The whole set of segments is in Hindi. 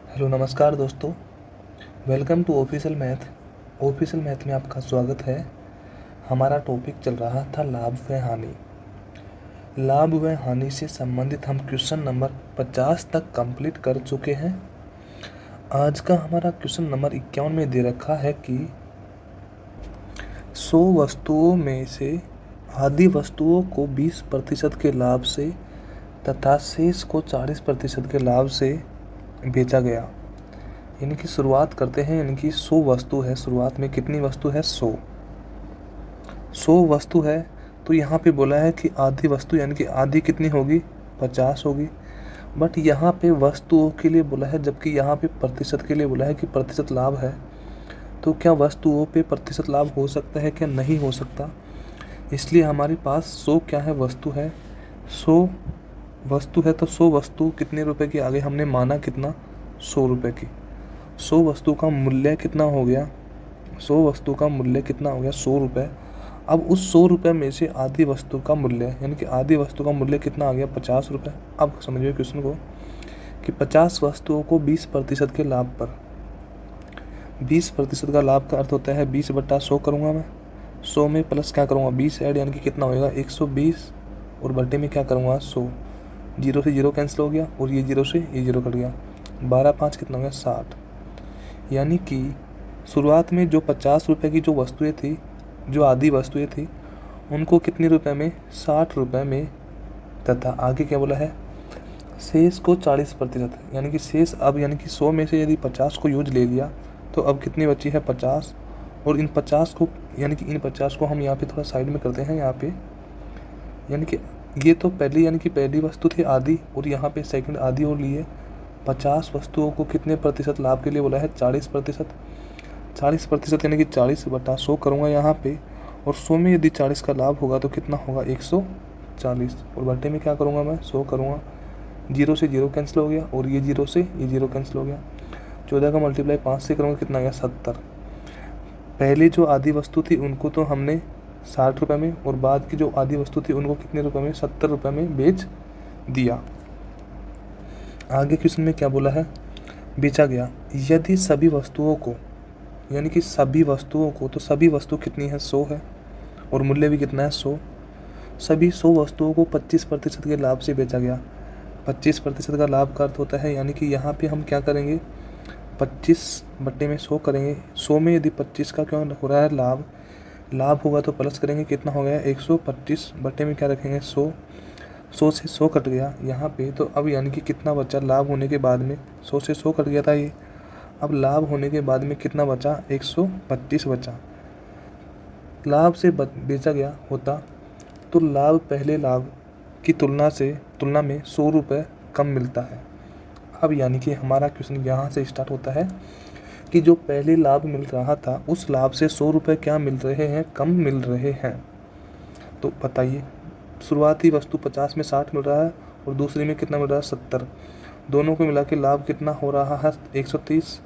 हेलो नमस्कार दोस्तों। वेलकम टू ऑफिशियल मैथ में आपका स्वागत है। हमारा टॉपिक चल रहा था लाभ व हानि। लाभ व हानि से संबंधित हम क्वेश्चन नंबर 50 तक कंप्लीट कर चुके हैं। आज का हमारा क्वेश्चन नंबर 51 में दे रखा है कि 100 वस्तुओं में से आधी वस्तुओं को 20% के लाभ से तथा शेष को 40% के लाभ से बेचा गया। यानी कि शुरुआत करते हैं। यानी कि 100 वस्तु है। शुरुआत में कितनी वस्तु है? 100 वस्तु है। तो यहाँ पे बोला है कि आधी वस्तु यानी कि आधी कितनी होगी? 50 होगी। बट यहाँ पे वस्तुओं के लिए बोला है, जबकि यहाँ पे प्रतिशत के लिए बोला है कि प्रतिशत लाभ है। तो क्या वस्तुओं पे प्रतिशत लाभ हो सकता है? क्या नहीं हो सकता? इसलिए हमारे पास 100 क्या है? वस्तु है। 100 वस्तु है तो 100 वस्तु कितने रुपए की आ गई? हमने माना कितना? 100 रुपये की। 100 वस्तु का मूल्य कितना हो गया? 100 वस्तु का मूल्य कितना हो गया? 100 रुपये। अब उस 100 रुपये में से आधी वस्तु का मूल्य यानी कि आधी वस्तु का मूल्य कितना आ गया? 50 रुपये। अब समझिए क्वेश्चन को कि 50 वस्तुओं को 20% के लाभ पर, 20% का लाभ का अर्थ होता है 20/100 करूँगा मैं। 100 में प्लस क्या करूँगा? 20 ऐड, यानी कि कितना होएगा? 120 और बटे में क्या करूँगा? 100। जीरो से जीरो कैंसिल हो गया और ये जीरो से ये जीरो कट गया। 12×5 कितना हो गया? 60। यानी कि शुरुआत में जो 50 रुपये की जो वस्तुएं थी, जो आधी वस्तुएं थी, उनको कितने रुपए में? 60 रुपये में। तथा आगे क्या बोला है? शेष को 40%। यानी कि शेष अब यानी कि 100 में से यदि 50 को यूज ले लिया तो अब कितनी बची है? 50। और इन 50 को यानी कि इन 50 को हम यहाँ पे थोड़ा साइड में करते हैं। यहाँ पे यानी कि ये तो पहली यानी कि पहली वस्तु थी आधी, और यहाँ पे सेकंड आधी और लिए। 50 वस्तुओं को कितने प्रतिशत लाभ के लिए बोला है? 40%। 40% यानी कि 40/100 करूँगा यहाँ पे, और 100 में यदि 40 का लाभ होगा तो कितना होगा? 140। और बटे में क्या करूँगा मैं? 100 करूँगा। जीरो से जीरो कैंसिल हो गया और ये जीरो से ये जीरो कैंसिल हो गया। 14 का मल्टीप्लाई 5 से करूँगा, कितना गया? 70। पहले जो आधी वस्तु थी उनको तो हमने 60 रुपये में, और बाद की जो आधी वस्तु थी उनको कितने रुपये में? 70 रुपये में बेच दिया। आगे क्वेश्चन में क्या बोला है? बेचा गया। यदि सभी वस्तुओं को यानी कि सभी वस्तुओं को, तो सभी वस्तु कितनी है? 100 है, और मूल्य भी कितना है? 100। सभी 100 वस्तुओं को 25% के लाभ से बेचा गया। 25% का लाभ का अर्थ होता है, यानी कि यहाँ पे हम क्या करेंगे? 25/100 करेंगे। 100 में यदि 25 का क्यों हो रहा है? लाभ होगा तो प्लस करेंगे, कितना हो गया? 125 बटे में क्या रखेंगे? 100। 100 से 100 कट गया यहाँ पे, तो अब यानी कि कितना बचा लाभ होने के बाद में? 100 से 100 कट गया था ये। अब लाभ होने के बाद में कितना बचा? 125 बचा। लाभ से बेचा गया होता तो लाभ पहले लाभ की तुलना में 100 रुपये कम मिलता है। अब यानी कि हमारा क्वेश्चन यहाँ से स्टार्ट होता है कि जो पहले लाभ मिल रहा था उस लाभ से 100 रुपये क्या मिल रहे हैं? कम मिल रहे हैं। तो बताइए, शुरुआती वस्तु 50 में 60 मिल रहा है और दूसरी में कितना मिल रहा है? 70। दोनों को मिला के लाभ कितना हो रहा है? 130।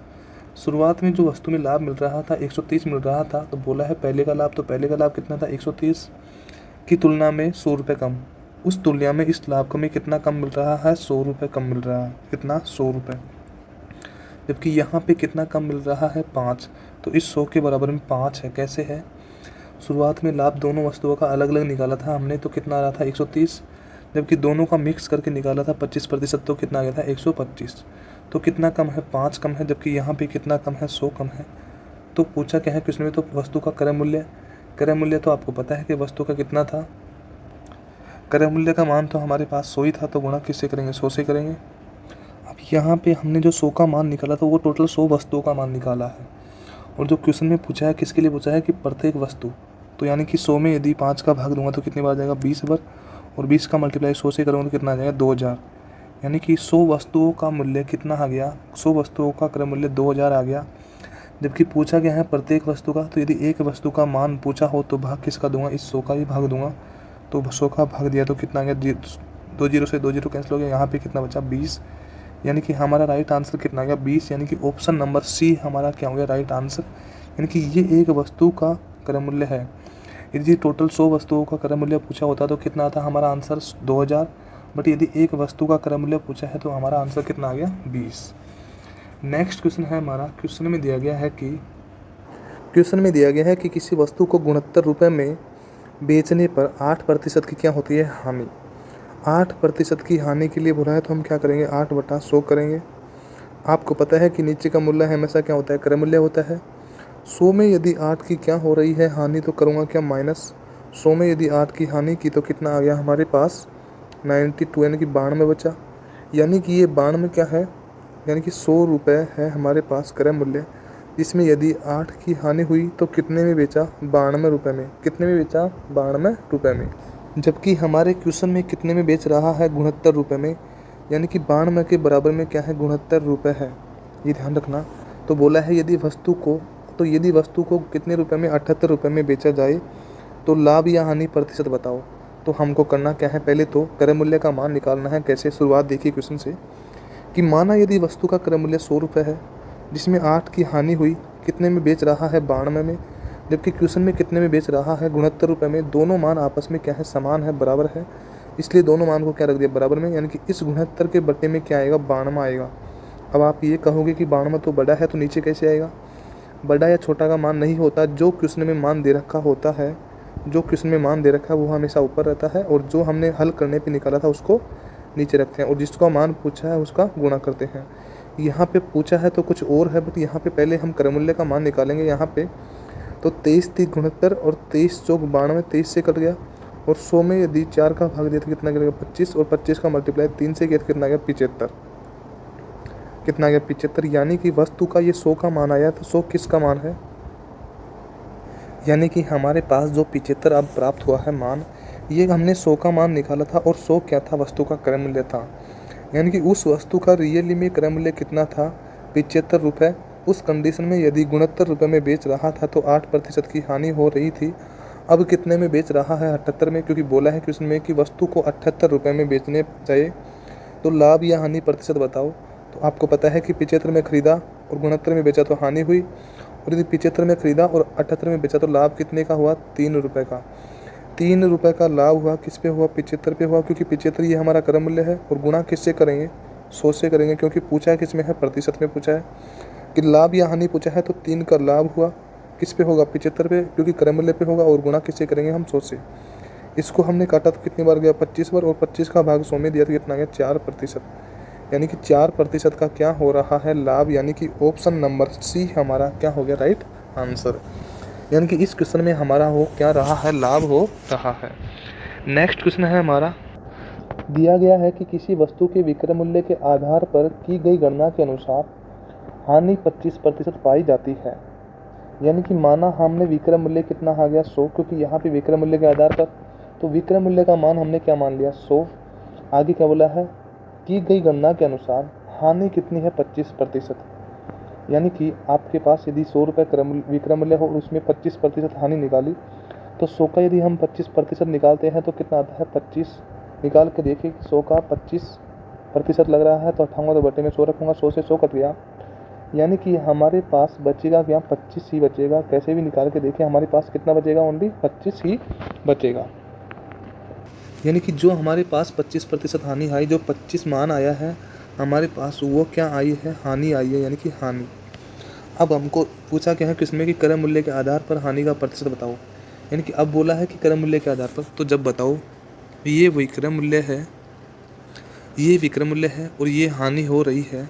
शुरुआत में जो वस्तु में लाभ मिल रहा था 130 मिल रहा था, तो बोला है पहले का लाभ, तो पहले का लाभ कितना था? 130 की तुलना में 100 रुपये कम। उस तुलना में इस लाभ का में कितना कम मिल रहा है? 100 रुपये कम मिल रहा है। कितना? 100 रुपये। जबकि यहाँ पे कितना कम मिल रहा है? 5। तो इस 100 के बराबर में 5 है। कैसे है? शुरुआत में लाभ दोनों वस्तुओं का अलग अलग निकाला था हमने, तो कितना आ रहा था? 130। जबकि दोनों का मिक्स करके निकाला था 25%, तो कितना आ गया था? 125। तो कितना कम है? 5 कम है। जबकि यहाँ पे कितना कम है? 100 कम है। तो पूछा क्या है क्वेश्चन में? तो वस्तु का क्रय मूल्य। क्रय मूल्य तो आपको पता है कि वस्तु का कितना था? क्रय मूल्य का मान तो हमारे पास 100 ही था, तो गुणा किससे करेंगे? 100 से करेंगे। अब यहाँ पे हमने जो 100 का मान निकाला था वो टोटल 100 वस्तुओं का मान निकाला है। और जो क्वेश्चन में पूछा है किसके लिए पूछा है? कि प्रत्येक वस्तु। तो यानी कि 100 में यदि 5 का भाग दूंगा तो कितनी बार आ जाएगा? 20 बार। और 20 का मल्टीप्लाई 100 से करूँगा तो कितना आ जाएगा? 2000। यानी कि 100 वस्तुओं का मूल्य कितना आ गया? 100 वस्तुओं का क्रय मूल्य 2000 आ गया। जबकि पूछा गया है प्रत्येक वस्तु का, तो यदि एक वस्तु का मान पूछा हो तो भाग किसका दूंगा? इस 100 का ही भाग दूंगा। तो 100 का भाग दिया तो कितना आ गया? 2 जीरो से 2 जीरो कैंसिल हो गया। यहाँ पे कितना बचा? 20। यानी कि हमारा राइट आंसर कितना आ गया? 20। यानी कि ऑप्शन नंबर सी हमारा क्या हो गया? Right answer. यानी कि ये एक वस्तु का क्रय मूल्य है। यदि टोटल 100 वस्तुओं का क्रय मूल्य पूछा होता तो कितना आता? हमारा आंसर 2000। बट यदि एक वस्तु का क्रय मूल्य पूछा है तो हमारा आंसर कितना आ गया? 20। नेक्स्ट क्वेश्चन है हमारा, क्वेश्चन में दिया गया है कि किसी वस्तु को 69 रुपये में बेचने पर 8% की क्या होती है हानि। 8% की हानि के लिए बोला है तो हम क्या करेंगे, 8/100 करेंगे। आपको पता है कि नीचे का मूल्य हमेशा क्या होता है, क्रय मूल्य होता है। 100 में यदि 8 की क्या हो रही है हानि, तो करूँगा क्या, -100 में यदि 8 की हानि की तो कितना आ गया हमारे पास 92, यानी कि 92 बचा। यानी कि ये 92 क्या है, यानी कि 100 रुपये है हमारे पास क्रय मूल्य, जिसमें यदि 8 की हानि हुई तो कितने में बेचा, 92 रुपये में। कितने में बेचा, 92 रुपये में। जबकि हमारे क्वेश्चन में कितने में बेच रहा है, 69 रुपये में, यानी कि 92 के बराबर में क्या है, 69 रुपये है, ये ध्यान रखना। तो बोला है यदि वस्तु को कितने रुपये में, 78 रुपये में बेचा जाए तो लाभ या हानि प्रतिशत बताओ। तो हमको करना क्या है, पहले तो क्रय मूल्य का मान निकालना है। कैसे, शुरुआत देखिए क्वेश्चन से कि माना यदि वस्तु का क्रय मूल्य 100 रुपये है, जिसमें 8 की हानि हुई, कितने में बेच रहा है, 92 में। जबकि क्वेश्चन में कितने में बेच रहा है, 69 रुपये में। दोनों मान आपस में क्या है, समान है, बराबर है, इसलिए दोनों मान को क्या रख दिया, बराबर में। यानी कि इस 69 के बट्टे में क्या आएगा, 92 आएगा। अब आप ये कहोगे कि 92 तो बड़ा है, तो नीचे कैसे आएगा। बड़ा या छोटा का मान नहीं होता, जो क्वेश्चन में मान दे रखा होता है, जो क्वेश्चन में मान दे रखा है वो हमेशा ऊपर रहता है, और जो हमने हल करने पे निकाला था उसको नीचे रखते हैं, और जिसका मान पूछा है उसका गुणा करते हैं। यहाँ पे पूछा है तो कुछ और है, बट यहाँ पे पहले हम क्रय मूल्य का मान निकालेंगे। यहाँ पे तो 23 × 69 और 23 × 92, 23 से कट गया, और 100 में यदि 4 का भाग दिया तो कितना गिरेगा, 25, और 25 का मल्टीप्लाई 3 से किया तो कितना गया, 75। कितना गया, 75। यानी कि वस्तु का ये 100 का मान आया, तो 100 किसका मान है, यानी कि हमारे पास जो 75 अब प्राप्त हुआ है मान, ये हमने 100 का मान निकाला था, और 100 क्या था, वस्तु का क्रय मूल्य था। यानी कि उस वस्तु का रियली में क्रय मूल्य कितना था, 75 रुपये। उस कंडीशन में यदि 69 रुपये में बेच रहा था तो 8% की हानि हो रही थी। अब कितने में बेच रहा है, 78 में, क्योंकि बोला है क्वेश्चन में कि वस्तु को 78 रुपये में बेचने चाहिए, तो लाभ या हानि प्रतिशत बताओ। तो आपको पता है कि 75 में खरीदा और 69 में बेचा तो हानि हुई, और यदि 75 में खरीदा और 78 में बेचा तो लाभ कितने का हुआ, 3 रुपये का। 3 रुपये का लाभ हुआ, किस पे हुआ, 75 पे हुआ, क्योंकि 75 ये हमारा क्रय मूल्य है, और गुणा किससे करेंगे, 100 से करेंगे, क्योंकि पूछा किस में है, प्रतिशत में पूछा है कि लाभ या हानि पूछा है। तो 3 का लाभ हुआ, किस पे होगा, 75 पे, क्योंकि क्रय मूल्य पे होगा, और गुणा किससे करेंगे हम, 100 से। इसको हमने काटा तो कितनी बार गया, 25 बार, और 25 का भाग 100 में दिया तो कितना गया, 4%। यानी कि 4% का क्या हो रहा है, लाभ। यानी कि ऑप्शन नंबर सी हमारा क्या हो गया, राइट आंसर। यानी कि इस क्वेश्चन में हमारा हो क्या रहा है, लाभ हो रहा है। नेक्स्ट क्वेश्चन है हमारा, दिया गया है कि किसी वस्तु के विक्रय मूल्य के आधार पर की गई गणना के अनुसार हानि 25% पाई जाती है। यानी कि माना हमने विक्रय मूल्य कितना आ गया, 100, क्योंकि यहाँ पे विक्रय मूल्य के आधार पर, तो विक्रय मूल्य का मान हमने क्या मान लिया, 100। आगे क्या बोला है, की गई गणना के अनुसार हानि कितनी है, 25%। यानी कि आपके पास यदि 100 रुपये विक्रय मूल्य हो और उसमें 25% हानि निकाली, तो 100 का यदि हम 25% निकालते हैं तो कितना आता है, 25। निकाल के देखिए कि 100 का 25% लग रहा है, तो 58 तो बटे में 100 रखूँगा, 100 से 100 कट गया। यानी कि हमारे पास बचेगा क्या, 25 ही बचेगा। कैसे भी निकाल के देखिए, हमारे पास कितना बचेगा, ओनली 25 ही बचेगा। यानी कि जो हमारे पास 25% हानि आई, जो 25 मान आया है हमारे पास, वो क्या आई है, हानि आई है, यानी कि हानि। अब हमको पूछा क्या है किसमें कि क्रय मूल्य के आधार पर हानि का प्रतिशत बताओ। यानी कि अब बोला है कि क्रय मूल्य के आधार पर, तो जब बताओ ये विक्रय मूल्य है, ये विक्रय मूल्य है और ये हानि हो रही है,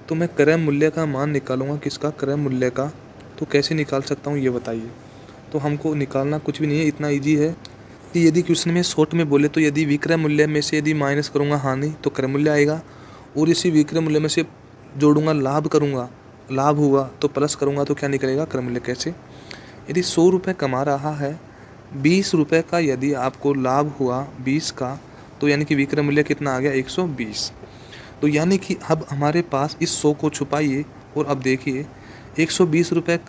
तो मैं क्रय मूल्य का मान निकालूंगा, किसका, क्रय मूल्य का। तो कैसे निकाल सकता हूँ ये बताइए। तो हमको निकालना कुछ भी नहीं है, इतना ईजी है कि यदि क्वेश्चन में शॉर्ट में बोले तो यदि विक्रय मूल्य में से यदि माइनस करूँगा हानि तो क्रय मूल्य आएगा, और इसी विक्रय मूल्य में से जोड़ूंगा लाभ, करूँगा लाभ हुआ तो प्लस करूँगा तो क्या निकलेगा, क्रय मूल्य। कैसे, यदि 100 रुपये कमा रहा है, 20 रुपये का यदि आपको लाभ हुआ 20 का, तो यानी कि विक्रय मूल्य कितना आ गया, 120। तो यानी कि अब हमारे पास इस 100 को छुपाइए और अब देखिए 120 रुपये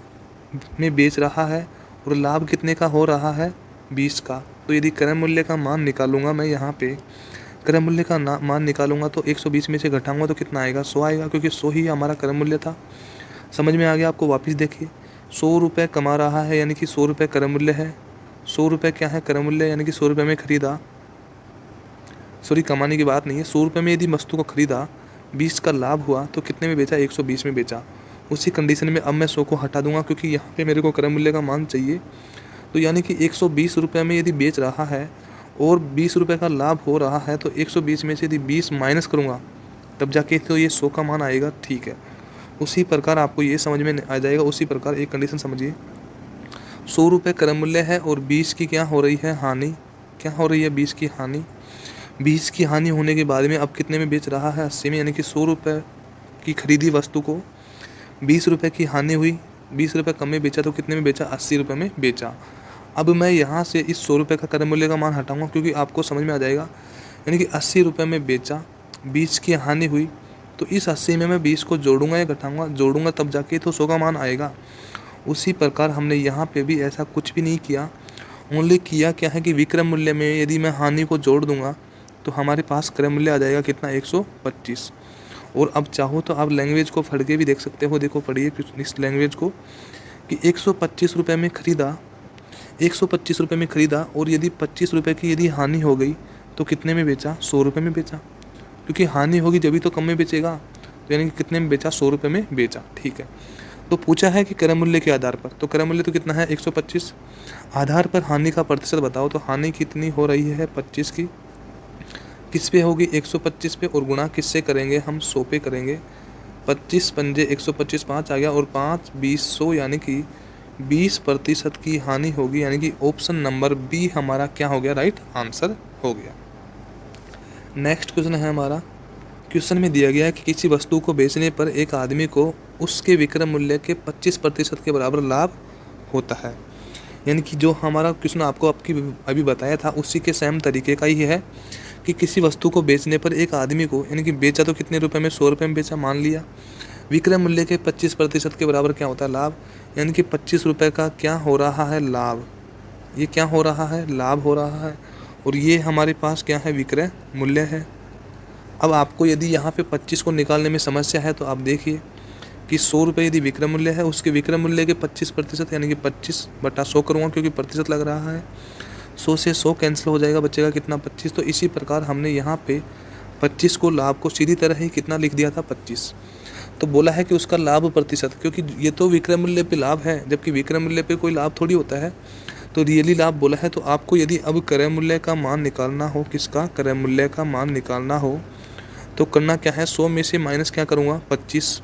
में बेच रहा है और लाभ कितने का हो रहा है, 20 का। तो यदि क्रय मूल्य का मान निकालूंगा मैं, यहाँ पे क्रय मूल्य का मान निकालूंगा तो 120 में से घटाऊंगा तो कितना आएगा, 100 आएगा, क्योंकि 100 ही हमारा क्रय मूल्य था। समझ में आ गया आपको। वापस देखिए, 100 रुपये कमा रहा है, यानी कि 100 रुपये क्रय मूल्य है। 100 रुपये क्या है, क्रय मूल्य, यानी कि 100 रुपये में खरीदा, सॉरी कमाने की बात नहीं है, 100 रुपये में यदि वस्तु को खरीदा 20 का लाभ हुआ तो कितने में बेचा, 120 में बेचा। उसी कंडीशन में अब मैं 100 को हटा दूंगा क्योंकि यहाँ पे मेरे को क्रय मूल्य का मान चाहिए। तो यानी कि 120 रुपये में यदि बेच रहा है और 20 रुपये का लाभ हो रहा है तो 120 में से यदि 20 माइनस करूँगा तब जाके तो ये 100 का मान आएगा। ठीक है, उसी प्रकार आपको ये समझ में आ जाएगा। उसी प्रकार एक कंडीशन समझिए, 100 रुपये क्रय मूल्य है और 20 की क्या हो रही है, हानि। क्या हो रही है, 20 की हानि। 20 की हानि होने के बाद में अब कितने में बेच रहा है, 80 में। यानी कि 100 रुपये की खरीदी वस्तु को 20 रुपये की हानि हुई, 20 रुपये कम में बेचा तो कितने में बेचा, 80 रुपये में बेचा। अब मैं यहाँ से इस 100 रुपये का क्रय मूल्य का मान हटाऊंगा क्योंकि आपको समझ में आ जाएगा। यानी कि 80 रुपये में बेचा, 20 की हानि हुई, तो इस 80 में मैं 20 को जोड़ूंगा या घटाऊंगा, जोड़ूंगा तब जाके तो 100 का मान आएगा। उसी प्रकार हमने यहाँ पे भी ऐसा कुछ भी नहीं किया, ओनली किया क्या है कि विक्रय मूल्य में यदि मैं हानि को जोड़ दूंगा तो हमारे पास क्रय मूल्य आ जाएगा कितना, 125। और अब चाहो तो आप लैंग्वेज को पढ़ के भी देख सकते हो। देखो पढ़िए इस लैंग्वेज को कि 125 रुपये में खरीदा, 125 रुपये में खरीदा और यदि 25 रुपये की यदि हानि हो गई तो कितने में बेचा, 100 रुपये में बेचा। क्योंकि हानि होगी जब भी तो कम में बेचेगा, तो यानी कि कितने में बेचा, 100 रुपये में बेचा। ठीक है, तो पूछा है कि क्रय मूल्य के आधार पर, तो क्रय मूल्य तो कितना है, 125। आधार पर हानि का प्रतिशत बताओ, तो हानि कितनी हो रही है, 25 की। किस पे होगी, 125 पे, और गुणा किससे करेंगे हम, 100 पे करेंगे। 25 पंजे 125, 5 आ गया और 5 20 100, यानी कि 20% की हानि होगी। यानी कि ऑप्शन नंबर बी हमारा क्या हो गया, राइट आंसर हो गया। नेक्स्ट क्वेश्चन है हमारा, क्वेश्चन में दिया गया है कि किसी वस्तु को बेचने पर एक आदमी को उसके विक्रय मूल्य के 25% के बराबर लाभ होता है। यानी कि जो हमारा क्वेश्चन आपको अभी बताया था उसी के सेम तरीके का ही है कि किसी वस्तु को बेचने पर एक आदमी को, यानी कि बेचा तो कितने रुपए में, 100 रुपये में बेचा मान लिया, विक्रय मूल्य के 25% के बराबर क्या होता है, लाभ। यानी कि 25 रुपये का क्या हो रहा है, लाभ। ये क्या हो रहा है, लाभ हो रहा है। और ये हमारे पास क्या है, विक्रय मूल्य है। अब आपको यदि यहाँ पे 25 को निकालने में समस्या है तो आप देखिए कि 100 रुपये यदि विक्रय मूल्य है, उसके विक्रय मूल्य के 25% यानी कि 25/100 करूँगा क्योंकि प्रतिशत लग रहा है। 100 से 100 कैंसिल हो जाएगा, बचेगा कितना, 25। तो इसी प्रकार हमने यहाँ पे 25 को लाभ को सीधी तरह ही कितना लिख दिया था, 25। तो बोला है कि उसका लाभ प्रतिशत, क्योंकि ये तो विक्रय मूल्य पे लाभ है जबकि विक्रय मूल्य पे कोई लाभ थोड़ी होता है, तो रियली लाभ बोला है। तो आपको यदि अब क्रय मूल्य का मान निकालना हो, किसका, क्रय मूल्य का मान निकालना हो, तो करना क्या है, 100 में से माइनस क्या करूँगा, 25।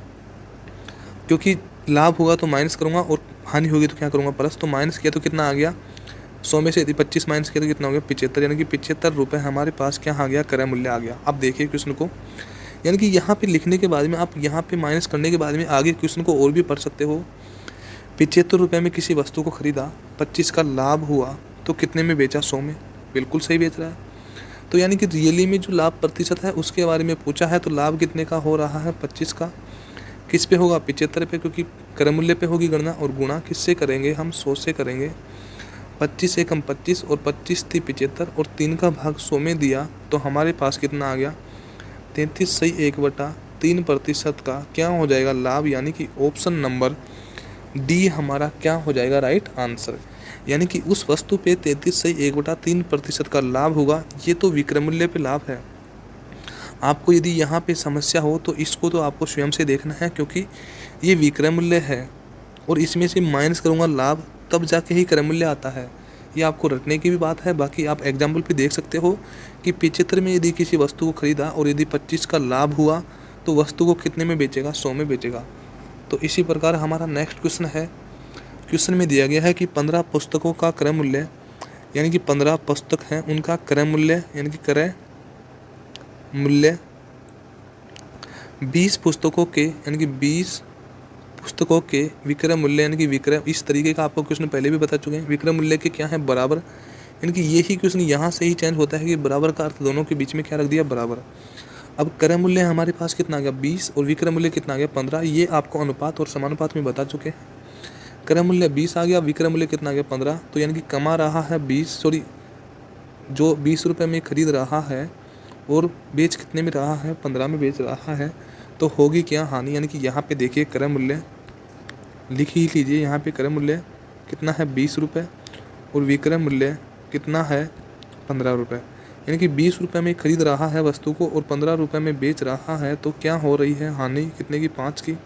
क्योंकि लाभ होगा तो माइनस करूँगा और हानि होगी तो क्या करूँगा, प्लस। तो माइनस किया तो कितना आ गया, 100 में से यदि 25 माइनस किया तो कितना हो गया, 75। यानी कि 75 रुपये हमारे पास क्या आ गया, क्रय मूल्य आ गया। अब देखिए क्वेश्चन को, यानी कि यहाँ पे लिखने के बाद में आप यहाँ पे माइनस करने के बाद में आगे क्वेश्चन को और भी पढ़ सकते हो। 75 रुपये में किसी वस्तु को खरीदा, 25 का लाभ हुआ तो कितने में बेचा, 100 में। बिल्कुल सही बेच रहा है। तो यानी कि रियली में जो लाभ प्रतिशत है उसके बारे में पूछा है, तो लाभ कितने का हो रहा है, 25 का। किस पे होगा, 75 पे, क्योंकि क्रय मूल्य पे होगी गणना, और गुणा किससे करेंगे हम, 100 से करेंगे। 25 एकम 25 और 25 थी 75 और 3 का भाग 100 में दिया तो हमारे पास कितना आ गया, 33 सही 1/3% का क्या हो जाएगा, लाभ। यानी कि ऑप्शन नंबर डी हमारा क्या हो जाएगा, राइट आंसर। यानी कि उस वस्तु पे 33 सही 1/3% का लाभ होगा। ये तो विक्रय मूल्य पे लाभ है। आपको यदि यहाँ पे समस्या हो तो इसको तो आपको स्वयं से देखना है, क्योंकि ये विक्रय मूल्य है और इसमें से माइनस करूँगा लाभ, तब जाके ही क्रय मूल्य आता है। ये आपको रटने की भी बात है। बाकी आप एग्जाम्पल पे देख सकते हो कि 75 में यदि किसी वस्तु को खरीदा और यदि 25 का लाभ हुआ तो वस्तु को कितने में बेचेगा, 100 में बेचेगा। तो इसी प्रकार हमारा नेक्स्ट क्वेश्चन है। क्वेश्चन में दिया गया है कि 15 पुस्तकों का क्रय मूल्य, यानी कि 15 पुस्तक हैं उनका क्रय मूल्य, यानी कि क्रय मूल्य 20 पुस्तकों के, यानी कि 20 पुस्तकों के विक्रय मूल्य, यानी कि विक्रय, इस तरीके का आपको क्वेश्चन पहले भी बता चुके हैं। विक्रय मूल्य के क्या है, बराबर। यानी कि यही क्वेश्चन यहाँ से ही चेंज होता है कि बराबर का अर्थ दोनों के बीच में क्या रख दिया, बराबर। अब क्रय मूल्य हमारे पास कितना आ गया, 20, और विक्रय मूल्य कितना आ गया, 15। ये आपको अनुपात और समानुपात में बता चुके हैं। क्रय मूल्य 20 आ गया, विक्रय मूल्य कितना आ गया, 15। तो यानी कि कमा रहा है 20, जो 20 रुपये में खरीद रहा है और बेच कितने में रहा है, 15 में बेच रहा है, तो होगी क्या, हानि। यानी कि यहाँ पे देखिए क्रय मूल्य लिख ही लीजिए। यहाँ पे क्रय मूल्य कितना है, 20 रुपये, और विक्रय मूल्य कितना है, 15 रुपये। यानी कि 20 रुपये में खरीद रहा है वस्तु को और 15 रुपये में बेच रहा है, तो क्या हो रही है हानि कितने की, 5 की।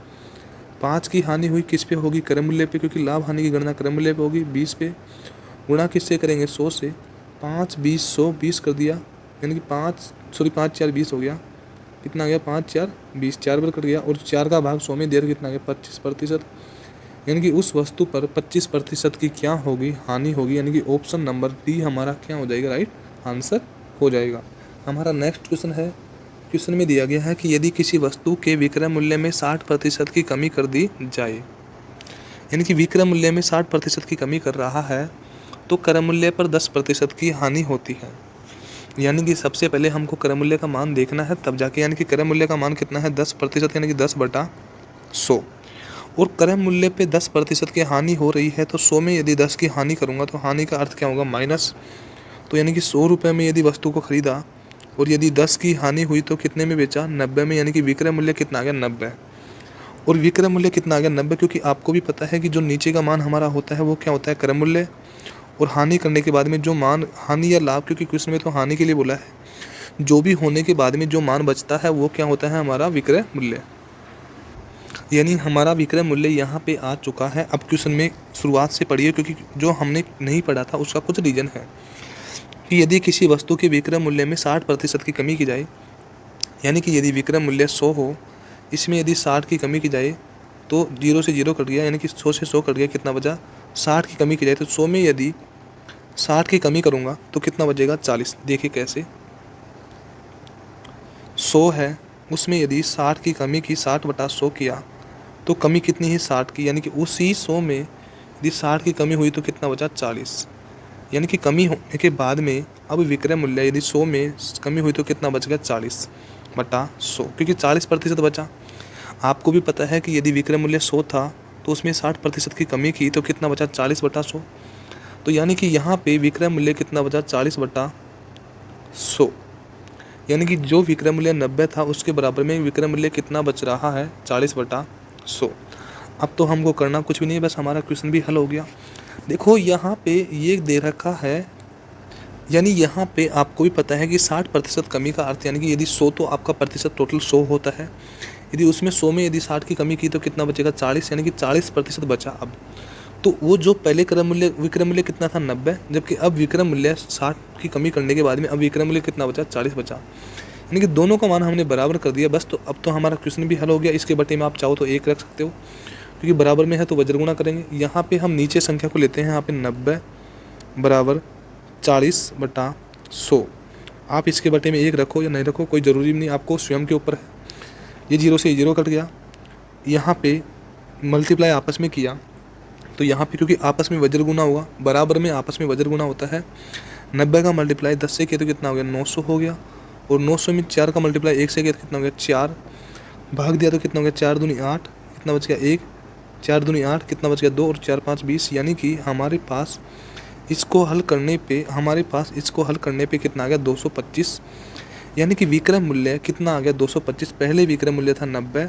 5 की हानि हुई किस पे होगी, क्रय मूल्य पे, क्योंकि लाभ हानि की गणना क्रय मूल्य पे होगी। 20 पे गुणा किससे करेंगे, 100 से। 5 20 100 20 कर दिया, यानी कि 5 4 20 हो गया, कितना आ गया, 5 4 20, 4 बार कट गया, और 4 का भाग 100 में देर कितना आ गया, 25%। यानी कि उस वस्तु पर 25% की क्या होगी, हानि होगी। यानी कि ऑप्शन नंबर डी हमारा क्या हो जाएगा, राइट आंसर हो जाएगा। हमारा नेक्स्ट क्वेश्चन है, क्वेश्चन में दिया गया है कि यदि किसी वस्तु के विक्रय मूल्य में 60% की कमी कर दी जाए, यानी कि विक्रय मूल्य में 60% की कमी कर रहा है, तो क्रय मूल्य पर 10% की हानि होती है। यानी कि सबसे पहले हमको क्रय मूल्य का मान देखना है, तब जाके, यानी कि क्रय मूल्य का मान कितना है, 10%, यानी कि 10/100। और क्रय मूल्य पे 10% की हानि हो रही है, तो 100 में यदि 10 की हानि करूँगा तो हानि का अर्थ क्या होगा, माइनस। तो यानी कि 100 रुपये में यदि वस्तु को खरीदा और यदि 10 की हानि हुई तो कितने में बेचा, 90 में। यानी कि विक्रय मूल्य कितना आ गया, 90। और विक्रय मूल्य कितना आ गया, 90, क्योंकि आपको भी पता है कि जो नीचे का मान हमारा होता है वो क्या होता है, क्रय मूल्य। और हानि करने के बाद में जो मान, हानि या लाभ, क्योंकि क्वेश्चन में तो हानि के लिए बोला है, जो भी होने के बाद में जो मान बचता है वो क्या होता है, हमारा विक्रय मूल्य। यानी हमारा विक्रय मूल्य यहाँ पे आ चुका है। अब क्वेश्चन में शुरुआत से पढ़िए, क्योंकि जो हमने नहीं पढ़ा था उसका कुछ रीजन है कि यदि किसी वस्तु के विक्रय मूल्य में 60% की कमी की जाए, यानी कि यदि विक्रय मूल्य 100 हो, इसमें यदि 60 की कमी की जाए तो 0 से 0 कट गया, यानी कि 100 से 100 कट गया, कितना बचा, 60 की कमी की जाए तो 100 में यदि 60 की कमी करूँगा तो कितना बचेगा, 40। देखिए कैसे, 100 है, उसमें यदि 60 की कमी की, 60/100 किया तो कमी कितनी है, 60 की। यानी कि उसी 100 में यदि 60 की कमी हुई तो कितना बचा, 40। यानी कि कमी होने के बाद में अब विक्रय मूल्य यदि 100 में कमी हुई तो कितना बच गया, 40/100, क्योंकि 40% बचा। आपको भी पता है कि यदि विक्रय मूल्य 100 था तो उसमें 60% की कमी की तो कितना बचा, 40/100। तो यानी कि यहाँ पे विक्रय मूल्य कितना बचा, 40/100। यानी कि जो विक्रय मूल्य 90 था उसके बराबर में विक्रय मूल्य कितना बच रहा है, 40/100। अब तो हमको करना कुछ भी नहीं, बस हमारा क्वेश्चन भी हल हो गया। देखो यहाँ पे ये दे रखा है, यानी यहाँ पे आपको भी पता है कि 60% कमी का अर्थ, यानी कि यदि 100 तो आपका प्रतिशत टोटल 100 होता है, यदि उसमें 100 में यदि 60 की कमी की तो कितना बचेगा, 40, यानी कि 40% बचा। अब तो वो जो पहले विक्रय मूल्य कितना था, 90, जबकि अब विक्रय मूल्य 60 की कमी करने के बाद में अब विक्रय मूल्य कितना बचा, 40 बचा। यानी कि दोनों का मान हमने बराबर कर दिया बस। तो अब तो हमारा क्वेश्चन भी हल हो गया। इसके बटे में आप चाहो तो 1 रख सकते हो, क्योंकि बराबर में है तो वज्रगुणा करेंगे। यहाँ पे हम नीचे संख्या को लेते हैं, यहाँ पे 90 बराबर 40/100। आप इसके बटे में 1 रखो या नहीं रखो कोई ज़रूरी नहीं, आपको स्वयं के ऊपर है। ये 0 से 0 कट गया, यहाँ पे मल्टीप्लाई आपस में किया तो यहाँ पे क्योंकि आपस में वज्र गुना होगा, बराबर में आपस में वज्र गुना होता है। 90 का मल्टीप्लाई 10 से किया तो कितना हो गया, 900 हो गया। और 900 में 4 का मल्टीप्लाई 1 से किया तो कितना हो गया, 4। भाग दिया तो कितना हो गया, 4 दूनी 8, कितना बच गया 1, 4 दूनी 8, कितना बच गया 2, और 4 5 20। यानी कि हमारे पास इसको हल करने पे कितना आ गया, 225। यानी कि विक्रय मूल्य कितना आ गया, 225। पहले विक्रय मूल्य था 90,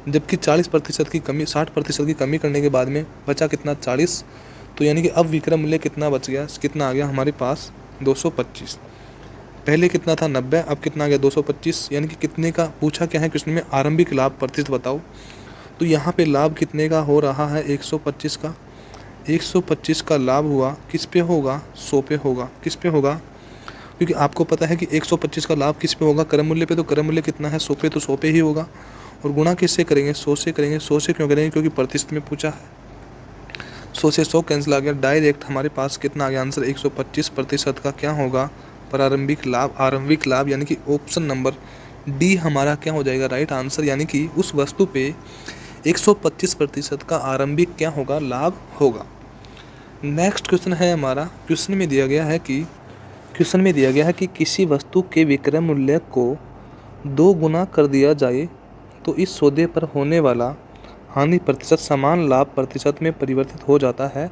जबकि 40% की कमी, 60% की कमी करने के बाद में बचा कितना, 40। तो यानी कि अब विक्रय मूल्य कितना बच गया, कितना आ गया हमारे पास, 225। पहले कितना था, 90, अब कितना आ गया, 225। यानी कि कितने का पूछा क्या है क्वेश्चन में, आरंभिक लाभ प्रतिशत बताओ। तो यहाँ पे लाभ कितने का हो रहा है, 125 का। 125 का लाभ हुआ, किस पे होगा, 100 पे होगा। किस पे होगा, क्योंकि आपको पता है कि 125 का लाभ किस पे होगा, क्रय मूल्य पे। तो क्रय मूल्य कितना है, 100 पे, तो 100 पे ही होगा। और गुणा किससे करेंगे, 100 से करेंगे। 100 से क्यों करेंगे, क्योंकि प्रतिशत में पूछा है। 100 से 100 कैंसिल आ गया, डायरेक्ट हमारे पास कितना आ गया आंसर, 125% का क्या होगा, प्रारंभिक लाभ, आरंभिक लाभ। यानी कि ऑप्शन नंबर डी हमारा क्या हो जाएगा, राइट आंसर। यानी कि उस वस्तु पे 125% का आरंभिक क्या होगा, लाभ होगा। नेक्स्ट क्वेश्चन है हमारा, क्वेश्चन में दिया गया है कि किसी वस्तु के विक्रय मूल्य को 2 गुना कर दिया जाए तो इस सौदे पर होने वाला हानि प्रतिशत समान लाभ प्रतिशत में परिवर्तित हो जाता है,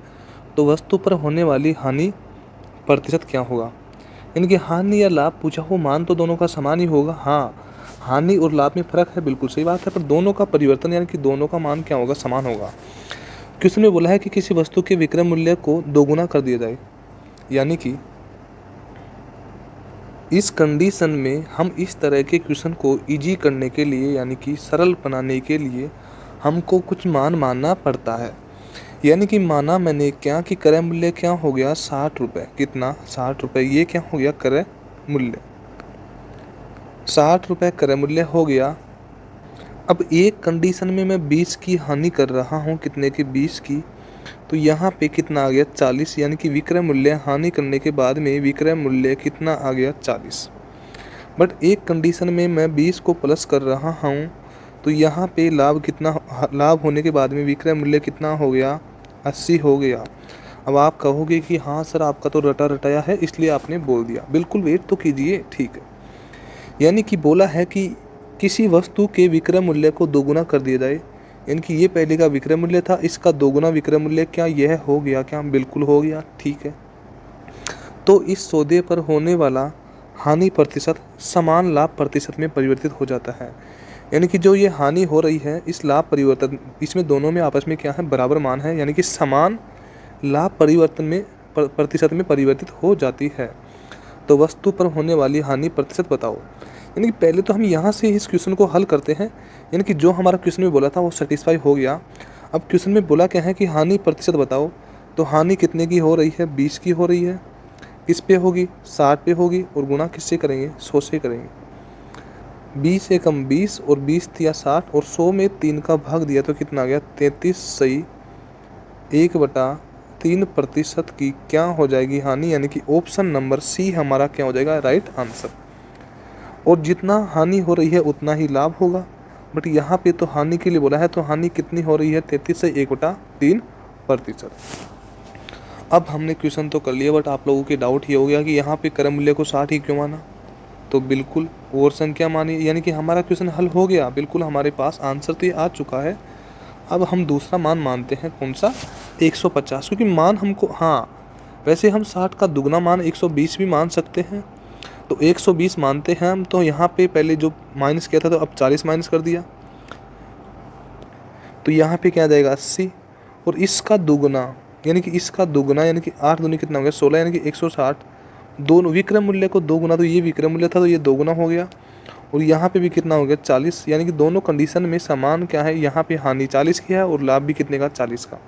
तो वस्तु पर होने वाली हानि प्रतिशत क्या होगा। यानी कि हानि या लाभ पूछा हो, मान तो दोनों का समान ही होगा। हाँ, हानि और लाभ में फर्क है, बिल्कुल सही बात है, पर दोनों का परिवर्तन यानी कि दोनों का मान क्या होगा, समान होगा। क्वेश्चन में बोला है कि किसी वस्तु के विक्रय मूल्य को 2 गुना कर दिया जाए, यानी कि इस कंडीशन में हम इस तरह के क्वेश्चन को इजी करने के लिए यानी कि सरल बनाने के लिए हमको कुछ मान मानना पड़ता है। यानी कि माना मैंने क्या कि क्रय मूल्य क्या हो गया 60 रुपये, कितना 60 रुपये, ये क्या हो गया क्रय मूल्य, 60 रुपये क्रय मूल्य हो गया। अब एक कंडीशन में मैं 20 की हानि कर रहा हूँ, कितने की 20 की, तो यहाँ पे कितना आ गया 40, यानी कि विक्रय मूल्य हानि करने के बाद में विक्रय मूल्य कितना आ गया 40। बट एक कंडीशन में मैं 20 को प्लस कर रहा हूँ, तो यहाँ पे लाभ कितना, लाभ होने के बाद में विक्रय मूल्य कितना हो गया 80 हो गया। अब आप कहोगे कि हाँ सर आपका तो रटा रटाया है इसलिए आपने बोल दिया, बिल्कुल वेट तो कीजिए, ठीक है। यानी कि बोला है कि किसी वस्तु के विक्रय मूल्य को दोगुना कर दिया जाए, यानी कि ये पहले का विक्रय मूल्य था, इसका दोगुना विक्रय मूल्य, क्या यह हो गया, क्या बिल्कुल हो गया, ठीक है। तो इस सौदे पर होने वाला हानि प्रतिशत समान लाभ प्रतिशत में परिवर्तित हो जाता है। यानी कि जो ये हानि हो रही है इस लाभ परिवर्तन, इसमें दोनों में आपस में क्या है, बराबर मान है, यानी कि समान लाभ परिवर्तन में प्रतिशत में परिवर्तित हो जाती है। तो वस्तु पर होने वाली हानि प्रतिशत बताओ। यानी कि पहले तो हम यहाँ से इस क्वेश्चन को हल करते हैं, यानी कि जो हमारा क्वेश्चन में बोला था वो सेटिस्फाई हो गया। अब क्वेश्चन में बोला क्या है कि हानि प्रतिशत बताओ, तो हानि कितने की हो रही है, 20 की हो रही है, किस पे होगी, 60 पे होगी, और गुणा किससे करेंगे, 100 से करेंगे। 20 एकम 20 और 20 दिया 60 और 100 में 3 का भाग दिया तो कितना आ गया 33 सही 1/3% की क्या हो जाएगी हानि, यानी कि ऑप्शन नंबर सी हमारा क्या हो जाएगा राइट आंसर। और जितना हानि हो रही है उतना ही लाभ होगा, बट यहाँ पे तो हानि के लिए बोला है, तो हानि कितनी हो रही है 33 से 1/3%। अब हमने क्वेश्चन तो कर लिया, बट आप लोगों के डाउट ये हो गया कि यहाँ पे क्रय मूल्य को 60 ही क्यों माना, तो बिल्कुल और संख्या मानी, यानी कि हमारा क्वेश्चन हल हो गया, बिल्कुल हमारे पास आंसर तो ये आ चुका है। अब हम दूसरा मान मानते हैं, कौन सा, 150, क्योंकि मान हमको, हाँ वैसे हम 60 का दुगना मान 120 भी मान सकते हैं, तो 120 मानते हैं हम। तो यहाँ पे पहले जो माइनस किया था तो अब 40 माइनस कर दिया, तो यहाँ पे क्या आ जाएगा 80, और इसका दुगना यानी कि इसका दुगना, यानी कि 8 दूनी कितना हो गया 16, यानी कि 160। दोनों विक्रय मूल्य को दोगुना, तो ये विक्रय मूल्य था तो ये दोगुना हो गया, और यहाँ पे भी कितना हो गया 40, यानी कि दोनों कंडीशन में समान क्या है, यहाँ पे हानि 40 की है और लाभ भी कितने का 40 का।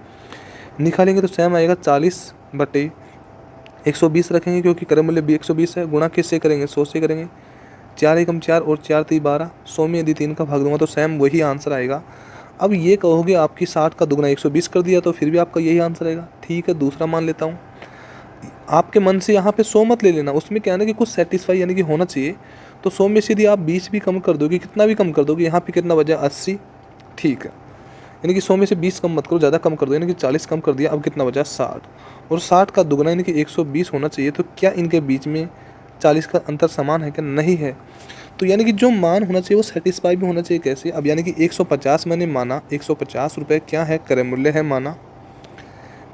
निकालेंगे तो सेम आएगा 40/120 रखेंगे, क्योंकि क्रय मूल्य भी 120 है, गुणा किससे करेंगे 100 से करेंगे, 4 एकम 4 और 4 3 12, 100 में यदि 3 का भाग दूंगा तो सेम वही आंसर आएगा। अब ये कहोगे आपकी 60 का दुगना 120 कर दिया तो फिर भी आपका यही आंसर आएगा, ठीक है दूसरा मान लेता हूँ। आपके मन से यहाँ पे 100 मत ले लेना, उसमें क्या है ना कि कुछ सेटिस्फाई यानी कि होना चाहिए, तो 100 में से यदि आप 20 भी कम कर दोगे, कितना भी कम कर दोगे, यहाँ पे कितना बचा 80, ठीक है, यानी कि 100 में से 20 कम मत करो, ज़्यादा कम कर दो, यानी कि 40 कम कर दिया, अब कितना बचा 60, और 60 का दुगना यानी कि 120 होना चाहिए। तो क्या इनके बीच में 40 का अंतर समान है क्या, नहीं है, तो यानी कि जो मान होना चाहिए वो सेटिस्फाई भी होना चाहिए। कैसे, अब यानी कि 150 मैंने माना, 150 रुपये क्या है क्रय मूल्य है माना,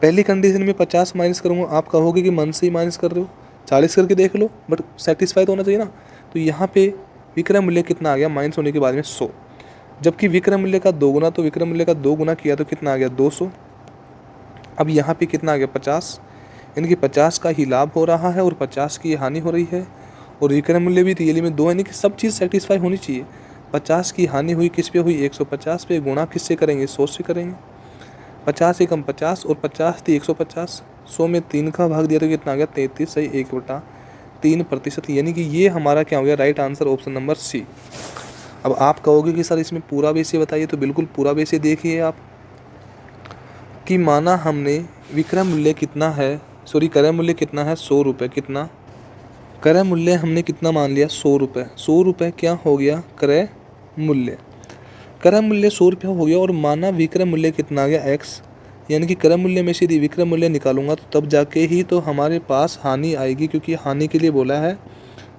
पहली कंडीशन में 50 माइनस करूँगा, आप कहोगे कि मन से ही माइनस कर रहे हो, 40 करके देख लो, बट सेटिस्फाई तो होना चाहिए ना। तो यहाँ पे विक्रय मूल्य कितना आ गया माइनस होने के बाद में 100, जबकि विक्रय मूल्य का दोगुना, तो विक्रय मूल्य का 2 गुना किया तो कितना आ गया 200। अब यहाँ पे कितना आ गया 50, यानी कि 50 का ही लाभ हो रहा है और 50 की हानि हो रही है, और विक्रय मूल्य भी रियली में 2, यानी कि सब चीज़ सेटिस्फाई होनी चाहिए। 50 की हानि हुई किस पे हुई 150 पे, गुणा किससे करेंगे 100 से करेंगे, 50 एकम 50 और 50 थी 150, 100 में 3 का भाग दिया तो कितना आ गया 33 सही 1/3%, यानी कि ये हमारा क्या हो गया right answer option number C. अब आप कहोगे कि सर इसमें पूरा बेसिए बताइए, तो बिल्कुल पूरा बेसिए देखिए आप, कि माना हमने विक्रय मूल्य कितना है, सॉरी क्रय मूल्य कितना है 100 रुपये, कितना क्रय मूल्य हमने कितना मान लिया 100 रुपये, 100 रुपये क्या हो गया क्रय मूल्य, क्रय मूल्य 100 रुपये हो गया, और माना विक्रय मूल्य कितना आ गया x, यानी कि क्रय मूल्य में से यदि विक्रय मूल्य निकालूंगा तो तब जाके ही तो हमारे पास हानि आएगी, क्योंकि हानि के लिए बोला है,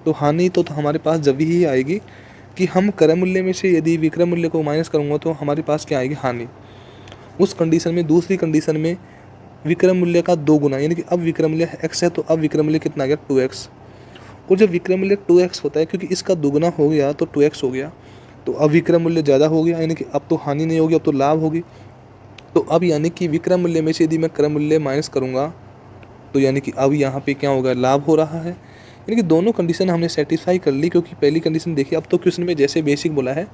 तो हानि तो हमारे पास जब ही आएगी कि हम क्रय मूल्य में से यदि विक्रय मूल्य को माइनस करूँगा तो हमारे पास क्या आएगी हानि। उस कंडीशन में, दूसरी कंडीशन में विक्रय मूल्य का 2 गुना, यानी कि अब विक्रय मूल्य x है तो अब विक्रय मूल्य कितना आ गया 2x, और जब विक्रय मूल्य 2x होता है क्योंकि इसका दुगना हो गया तो 2x हो गया, तो अब विक्रय मूल्य ज़्यादा हो गया, यानी कि अब तो हानि नहीं होगी अब तो लाभ होगी। तो अब यानी कि विक्रय मूल्य में से यदि मैं क्रय मूल्य माइनस करूँगा तो यानी कि अब यहाँ पे क्या होगा लाभ हो रहा है, यानी कि दोनों कंडीशन हमने सेटिस्फाई कर ली, क्योंकि पहली कंडीशन देखिए, अब तो क्वेश्चन में जैसे बेसिक बोला है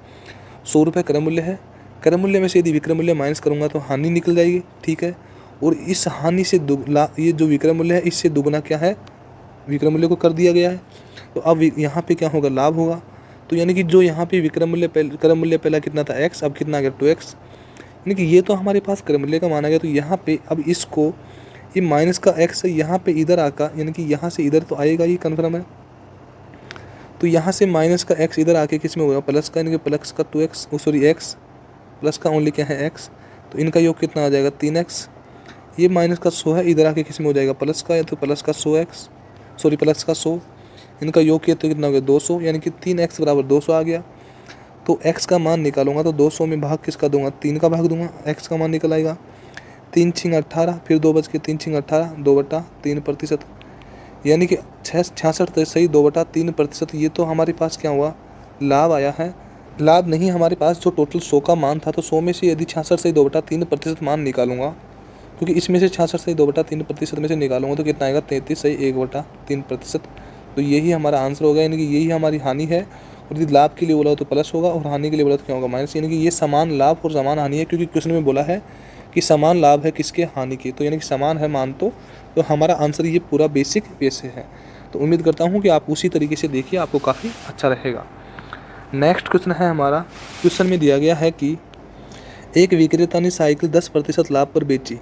100 रुपये क्रय मूल्य है, क्रय मूल्य में से यदि विक्रय मूल्य माइनस करूँगा तो हानि निकल जाएगी, ठीक है। और इस हानि से ये जो विक्रय मूल्य है इससे दुगना क्या है, विक्रय मूल्य को कर दिया गया है। तो अब यहाँ पे क्या होगा, लाभ होगा। तो यानी कि जो यहाँ पे विक्रय मूल्य पहला कितना था x, अब कितना आ गया 2x, यानी कि ये तो हमारे पास क्रय मूल्य का माना गया। तो यहाँ पे अब इसको ये माइनस का x है, यहाँ पे इधर आकर यानी कि यहाँ से इधर तो आएगा, ये कन्फर्म है। तो यहाँ से माइनस का x इधर आके किस में होगा, प्लस का, यानी कि प्लस का 2x, सॉरी x प्लस का ओनली क्या है x, तो इनका योग कितना आ जाएगा 3x। ये माइनस का 100 है, इधर आके किस में हो जाएगा प्लस का, या तो प्लस का 100x, सॉरी प्लस का 100, इनका योग किया तो कितना हो गया 200, यानी कि 3x बराबर 200 आ गया। तो x का मान निकालूंगा तो 200 में भाग किसका दूंगा, 3 का भाग दूंगा, x का मान निकल आएगा 3 छिंग 18, फिर 2 बच के 3 छिंग 18, 2/3%, यानी कि 66 सही 2/3%। ये तो हमारे पास क्या हुआ, लाभ आया है। लाभ नहीं, हमारे पास जो टोटल 100 का मान था, तो 100 में से यदि 66 सही 2/3% मान निकालूंगा, क्योंकि इसमें से 66 सही 2/3% में से निकालूंगा तो कितना आएगा 33 सही 1/3%। तो यही हमारा आंसर होगा, यानी कि यही हमारी हानि है। और यदि लाभ के लिए बोला तो प्लस होगा और हानि के लिए बोला तो क्या होगा माइनस, यानी कि ये समान लाभ और समान हानि है, क्योंकि क्वेश्चन में बोला है कि समान लाभ है किसके, हानि के, तो यानी कि समान है मान। तो हमारा आंसर ये पूरा बेसिक वे से है। तो उम्मीद करता हूँ कि आप उसी तरीके से देखिए, आपको काफ़ी अच्छा रहेगा। नेक्स्ट क्वेश्चन है हमारा, क्वेश्चन में दिया गया है कि एक विक्रेता ने साइकिल 10% लाभ पर बेची।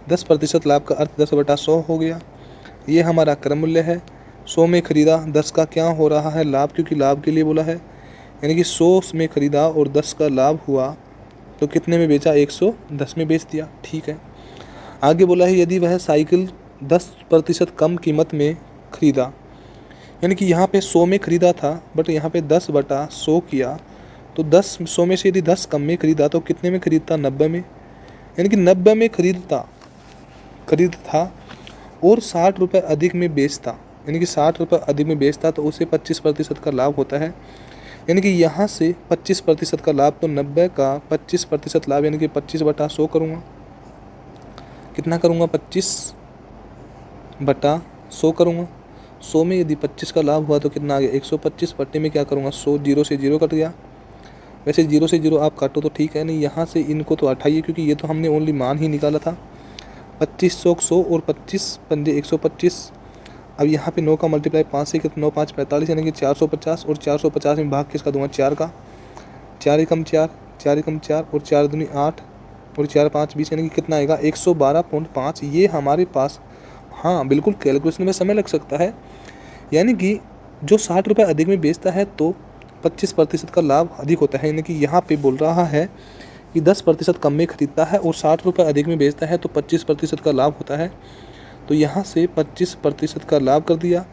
10% लाभ का अर्थ 10/100 हो गया। ये हमारा क्रय मूल्य है, 100 में खरीदा, 10 का क्या हो रहा है लाभ, क्योंकि लाभ के लिए बोला है, यानी कि 100 में खरीदा और 10 का लाभ हुआ तो कितने में बेचा, 110 में बेच दिया, ठीक है। आगे बोला है यदि वह साइकिल 10% कम कीमत में खरीदा, यानी कि यहाँ पे 100 में खरीदा था बट यहाँ पे 10/100 किया, तो 100 में से यदि 10 कम में खरीदा तो कितने में खरीदता, 90 में, यानी कि 90 में खरीदता और 60 रुपये अधिक में बेचता, यानी कि 60 रुपये अधिक में बेचता तो उसे 25% का लाभ होता है। यानी कि यहाँ से 25% का लाभ, तो 90 का 25% लाभ, यानी कि 25/100 करूँगा, कितना करूँगा 25/100 करूँगा। 100 में यदि 25 का लाभ हुआ तो कितना आ गया 125, बट्टे में क्या करूँगा 100, 0 से 0 कट गया। वैसे 0 से 0 आप काटो तो ठीक है, नहीं यहाँ से इनको तो हटाइए, क्योंकि ये तो हमने ओनली मान ही निकाला था। 2500 और 25 पंजे 125। अब यहाँ पे 9 का मल्टीप्लाई 5 से कितना 9 5 45, यानी कि 450, और 450 में भाग किसका दूंगा 4 का, 4 एकम 4, 4 एकम 4 और 4 दूनी 8 और 4 5 20, यानी कि कितना आएगा 112.5। ये हमारे पास, हाँ बिल्कुल कैलकुलेशन में समय लग सकता है, यानी कि जो 60 रुपये अधिक में बेचता है तो 25% का लाभ अधिक होता है, यानी कि यहाँ पे बोल रहा है कि 10% कम में खरीदता है और 60 रुपये अधिक में बेचता है तो 25% का लाभ होता है। तो यहाँ से 25% का लाभ कर दिया,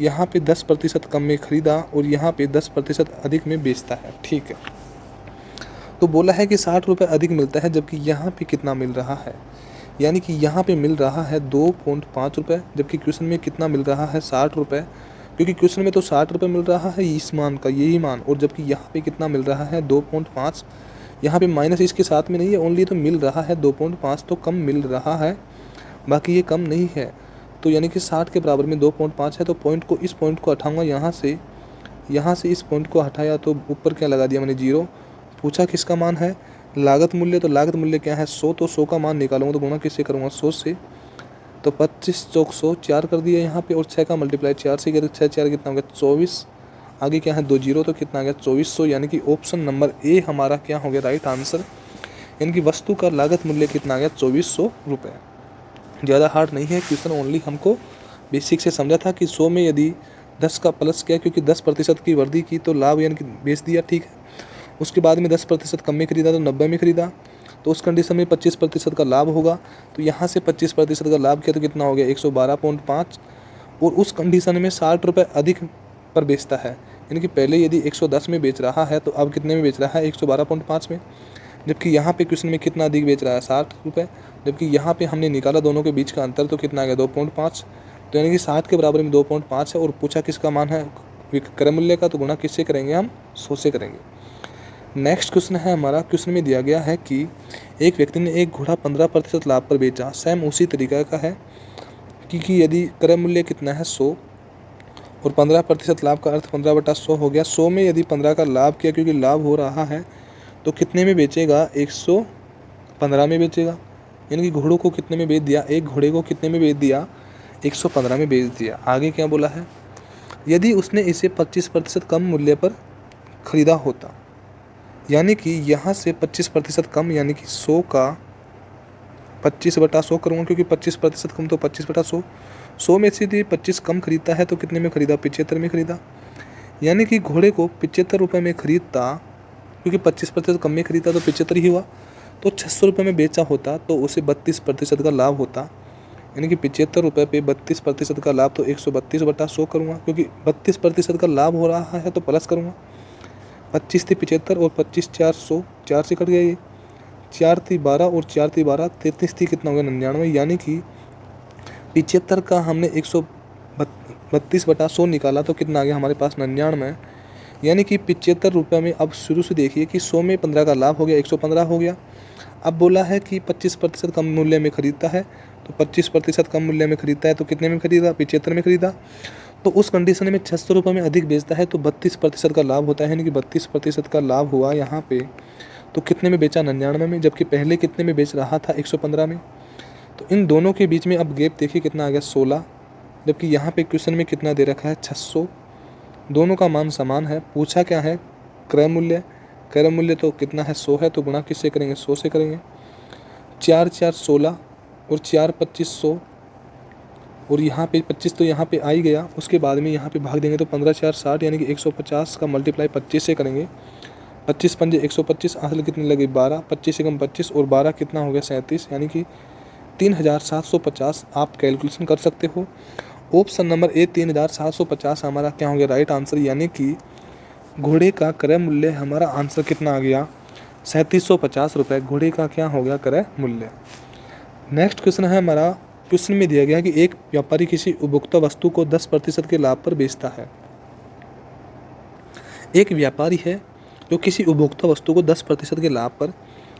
यहाँ पे 10% कम में खरीदा और यहाँ पे 10% अधिक में बेचता है, ठीक है। तो बोला है कि 60 रुपये अधिक मिलता है, जबकि यहाँ पे कितना मिल रहा है, यानी कि यहाँ पे मिल रहा है 2.5 रुपये, जबकि क्वेश्चन में कितना मिल रहा है 60 रुपये, क्योंकि क्वेश्चन में तो 60 रुपये मिल रहा है इस मान का, यही मान, और जबकि यहाँ पे कितना मिल रहा है 2.5। यहाँ पे माइनस इसके साथ में नहीं है, ओनली तो मिल रहा है 2.5, तो कम मिल रहा है, बाकी ये कम नहीं है। तो यानी कि 60 के बराबर में 2.5 है, तो इस पॉइंट को हटाऊँगा यहाँ से इस पॉइंट को हटाया तो ऊपर क्या लगा दिया मैंने 0। पूछा किसका मान है, लागत मूल्य, तो लागत मूल्य क्या है 100, तो 100 का मान निकालूंगा तो गुणा किससे करूँगा 100 से, तो 25 चौक 100 4 कर दिया यहाँ पे, और 6 का मल्टीप्लाई 4 से किया, 6 4 कितना हो गया 24, आगे क्या है 2 0, तो कितना आ गया 2400, यानी कि ऑप्शन नंबर ए हमारा क्या हो गया राइट आंसर। यानी कि वस्तु का लागत मूल्य कितना आ गया 2400 रुपये। ज़्यादा हार्ड नहीं है क्वेश्चन, ओनली हमको बेसिक से समझा था कि 100 में यदि 10 का प्लस किया, क्योंकि 10% की वृद्धि की तो लाभ यानी कि बेच दिया, ठीक है। उसके बाद में 10% कम में खरीदा तो 90 में खरीदा, तो उस कंडीशन में 25% का लाभ होगा, तो यहाँ से 25% का लाभ किया तो कितना हो गया 112.5, और उस कंडीशन में 60 रुपये अधिक पर बेचता है, यानी कि पहले यदि 110 में बेच रहा है तो अब कितने में बेच रहा है 112.5 में, जबकि यहाँ पे क्वेश्चन में कितना अधिक बेच रहा है 60 रुपये, जबकि यहाँ पे हमने निकाला दोनों के बीच का अंतर तो कितना आ गया 2.5, तो यानी कि 60 के बराबर में 2.5 है, और पूछा किसका मान है क्रय मूल्य का, तो गुणा किससे करेंगे हम 100 से करेंगे। नेक्स्ट क्वेश्चन है हमारा, क्वेश्चन में दिया गया है कि एक व्यक्ति ने एक घोड़ा 15% लाभ पर बेचा, सेम उसी तरीका का है, क्योंकि यदि क्रय मूल्य कितना है 100 और 15% लाभ का अर्थ 15/100 हो गया। 100 में यदि 15 का लाभ किया, क्योंकि लाभ हो रहा है, तो कितने में बेचेगा? 115 में बेचेगा। यानी कि घोड़ों को कितने में बेच दिया? एक घोड़े को कितने में बेच दिया? 115 में बेच दिया। आगे क्या बोला है? यदि उसने इसे 25% कम मूल्य पर खरीदा होता, यानी कि यहाँ से 25% कम, यानी कि 100 का 25/100 करूँगा, क्योंकि 25% कम तो 25/100। 100 में से यदि 25 कम खरीदता है तो कितने में खरीदा? 75 में खरीदा। यानी कि घोड़े को 75 रुपये में खरीदता, क्योंकि 25% कम में खरीदा तो 75 ही हुआ। तो 600 रुपये में बेचा होता तो उसे 32% का लाभ होता। यानी कि 75 रुपये पे 32% का लाभ, तो 132/100 करूँगा, क्योंकि 32% का लाभ हो रहा है तो प्लस करूँगा। 25 थी 75 और 25 4 100, 4 से कट गया ये। 4 थी 12 और 4 थी 12, 33 थी, कितना हो गया? 99। यानी कि 75 का हमने 132/100 निकाला तो कितना आ गया हमारे पास? 99। यानी कि 75 रुपये में, अब शुरू से देखिए कि 100 में 15 का लाभ हो गया, 115 हो गया। अब बोला है कि 25% कम मूल्य में खरीदता है, तो 25% कम मूल्य में खरीदता है तो कितने में खरीदा? 75 में खरीदा। तो उस कंडीशन में 600 रुपये में अधिक बेचता है तो 32% का लाभ होता है, यानी कि 32% का लाभ हुआ यहाँ पे। तो कितने में बेचा? 99 में, जबकि पहले कितने में बेच रहा था? 115 में। तो इन दोनों के बीच में अब गैप देखिए कितना आ गया? 16, जबकि यहाँ पे क्वेश्चन में कितना दे रखा है? 600। दोनों का मान समान है। पूछा क्या है? क्रय मूल्य। क्रय मूल्य तो कितना है? 100 है, तो गुणा किससे करेंगे? 100 से करेंगे। 4 4 16 और 4 25 100, और यहाँ पे 25 तो यहाँ पे आ ही गया। उसके बाद में यहाँ पे भाग देंगे तो 15 4 60, यानी कि 150 का मल्टीप्लाई 25 से करेंगे। 25 पंजे 125, असल कितनी लगी? 12। 25 से कम 25 और 12 कितना हो गया? 37, यानी कि 3750 आप कैलकुलेशन कर सकते हो। ऑप्शन नंबर ए 3750 हमारा क्या हो गया? Right answer. यानी कि घोड़े का क्रय मूल्य हमारा आंसर कितना आ गया? 3750 रुपये घोड़े का क्या हो गया? क्रय मूल्य। नेक्स्ट क्वेश्चन है हमारा। क्वेश्चन में दिया गया कि एक व्यापारी किसी उपभोक्ता वस्तु को 10% के लाभ पर बेचता है। एक व्यापारी है जो किसी उपभोक्ता वस्तु को 10% के लाभ पर,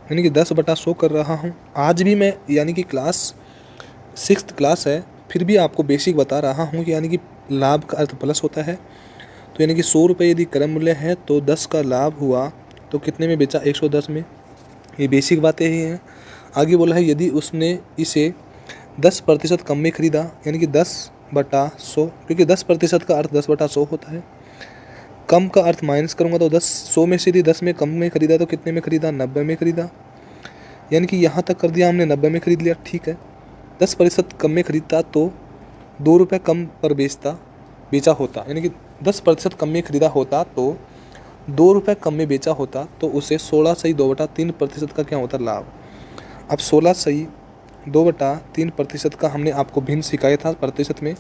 यानी कि 10/100 कर रहा हूँ। आज भी मैं, यानी कि क्लास 6th क्लास है, फिर भी आपको बेसिक बता रहा हूँ कि यानी कि लाभ का अर्थ प्लस होता है। तो यानी कि 100 रुपये यदि क्रय मूल्य है तो 10 का लाभ हुआ तो कितने में बेचा? 110 में। ये बेसिक बातें ही हैं। आगे बोला है यदि उसने इसे 10% कम में खरीदा, यानी कि 10/100, क्योंकि 10% का अर्थ 10/100 होता है। कम का अर्थ माइनस करूँगा तो 100 में से यदि 10 में कम में खरीदा तो कितने में खरीदा? 90 में खरीदा। यानी कि यहाँ तक कर दिया हमने, 90 में खरीद लिया, ठीक है। 10% कम में खरीदता तो 2 रुपये कम पर बेचा होता, यानी कि 10% कम में खरीदा होता तो 2 रुपये कम में बेचा होता, तो उसे 16 सही 2/3% का क्या होता? लाभ। अब 16 सही 2/3% का हमने आपको भिन्न सिखाया था प्रतिशत में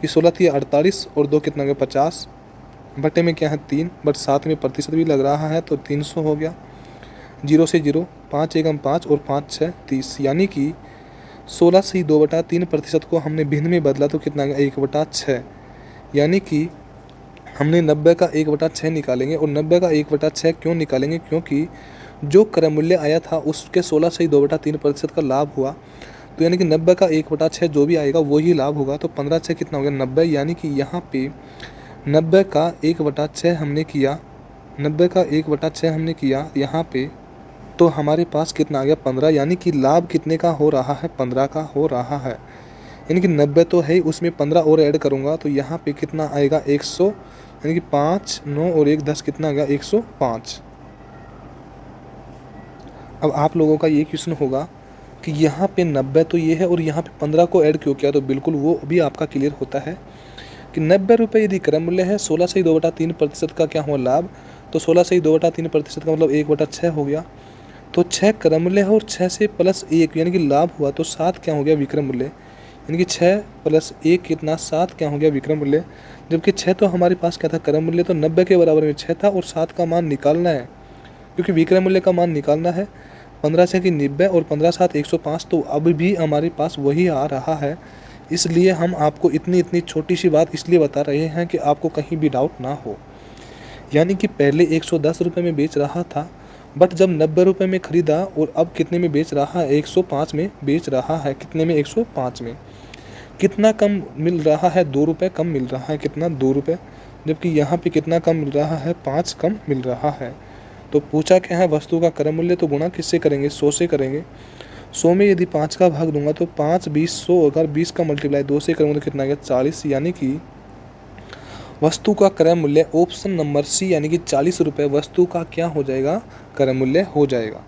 कि 16 थी 48 और 2 कितना गया? 50, बटे में क्या है? 3, बट साथ में प्रतिशत भी लग रहा है तो 300 हो गया। 0 से 0, 5 एकम 5 और 5 6 30, यानी कि 16 से 2/3% को हमने भिन्न में बदला तो कितना गया? 1/6, यानी कि हमने 90 का 1/6 निकालेंगे। और 90 का 1/6 क्यों निकालेंगे? क्योंकि जो क्रय मूल्य आया था उसके 16 से 2/3% का लाभ हुआ, तो यानी कि 90 का 1/6 जो भी आएगा वही लाभ होगा। तो 15 6 कितना हो गया? 90, यानी कि यहाँ पे 90 का 1/6 हमने किया, 90 का 1/6 हमने किया यहाँ पे, तो हमारे पास कितना आ गया? 15, यानी कि लाभ कितने का हो रहा है? 15 का हो रहा है। यानी कि 90 तो है, उसमें 15 और ऐड करूँगा तो यहाँ पे कितना आएगा? 100, यानी कि 5 9 और 1 10, कितना आ गया? 105। अब आप लोगों का ये क्वेश्चन होगा कि यहाँ पे 90 तो ये है और यहाँ पे 15 को ऐड क्यों किया? तो बिल्कुल वो भी आपका क्लियर होता है कि 90 रुपये यदि क्रय मूल्य है, 16 से 2/3% का क्या हुआ? लाभ। तो 16 से 2/3% का मतलब 1/6 हो गया। तो 6 क्रय मूल्य है और 6 से प्लस 1 यानी कि लाभ हुआ, तो 7 क्या हो गया? विक्रय मूल्य। यानी कि 6 + 1 कितना? 7 क्या हो गया? विक्रय मूल्य। जबकि 6 तो हमारे पास क्या था? क्रय मूल्य। तो 90 के बराबर में 6 था और 7 का मान निकालना है, क्योंकि विक्रय मूल्य का मान निकालना है। 15 6 की 90 और 15 7 105, तो अब भी हमारे पास वही आ रहा है। इसलिए हम आपको इतनी छोटी सी बात इसलिए बता रहे हैं कि आपको कहीं भी डाउट ना हो। यानी कि पहले 110 रुपये में बेच रहा था, बट जब 90 रुपये में ख़रीदा और अब कितने में बेच रहा है? 105 में बेच रहा है। कितने में? 105 में। कितना कम मिल रहा है, 2 रुपये कम मिल रहा है, कितना 2 रुपये, जबकि यहाँ पे कितना कम मिल रहा है, 5 कम मिल रहा है। तो पूछा क्या है, वस्तु का क्रय मूल्य, तो गुणा किससे करेंगे, 100 से करेंगे। 100 में यदि 5 का भाग दूंगा तो 5 20 100 होगा, 20 का मल्टीप्लाई 2 से करूँगा तो कितना आ गया, 40, यानी कि वस्तु का क्रय मूल्य ऑप्शन नंबर सी यानी कि 40 रुपये वस्तु का क्या हो जाएगा, क्रय मूल्य हो जाएगा।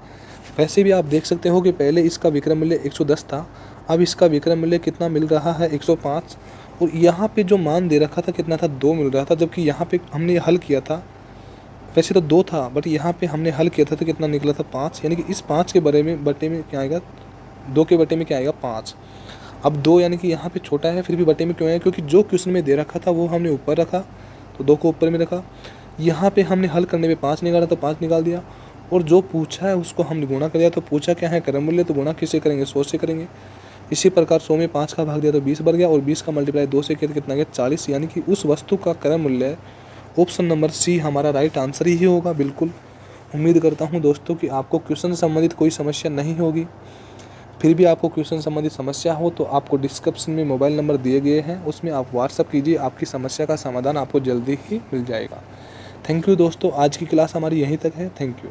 वैसे भी आप देख सकते हो कि पहले इसका विक्रय मूल्य 110 था, अब इसका विक्रय मूल्य कितना मिल रहा है, 105, और यहाँ पे जो मान दे रखा था कितना था, 2 मिल रहा था, जबकि यहाँ पे हमने हल किया था, वैसे तो 2 था बट यहाँ पे हमने हल किया था तो कितना निकला था, 5, यानी कि इस 5 के बटे में क्या आएगा, 2 के बटे में क्या आएगा, 5। अब 2 यानी कि यहाँ पे छोटा है, फिर भी बटे में क्यों है, क्योंकि जो क्वेश्चन में दे रखा था वो हमने ऊपर रखा, तो 2 को ऊपर में रखा। यहाँ पे हमने हल करने में 5 निकाला तो 5 निकाल दिया, और जो पूछा है उसको हमने गुणा कर दिया, तो पूछा क्या है, क्रय मूल्य, तो गुणा किससे करेंगे, 100 से करेंगे। इसी प्रकार 100 में 5 का भाग दिया तो 20 बढ़ गया, और 20 का मल्टीप्लाई 2 से किया तो कितना गया, 40, यानी कि उस वस्तु का क्रय मूल्य ऑप्शन नंबर सी हमारा राइट आंसर ही होगा। बिल्कुल उम्मीद करता हूँ दोस्तों कि आपको क्वेश्चन से संबंधित कोई समस्या नहीं होगी। फिर भी आपको क्वेश्चन संबंधित समस्या हो तो आपको डिस्क्रिप्शन में मोबाइल नंबर दिए गए हैं, उसमें आप व्हाट्सअप कीजिए, आपकी समस्या का समाधान आपको जल्दी ही मिल जाएगा। थैंक यू दोस्तों, आज की क्लास हमारी यहीं तक है। Thank you.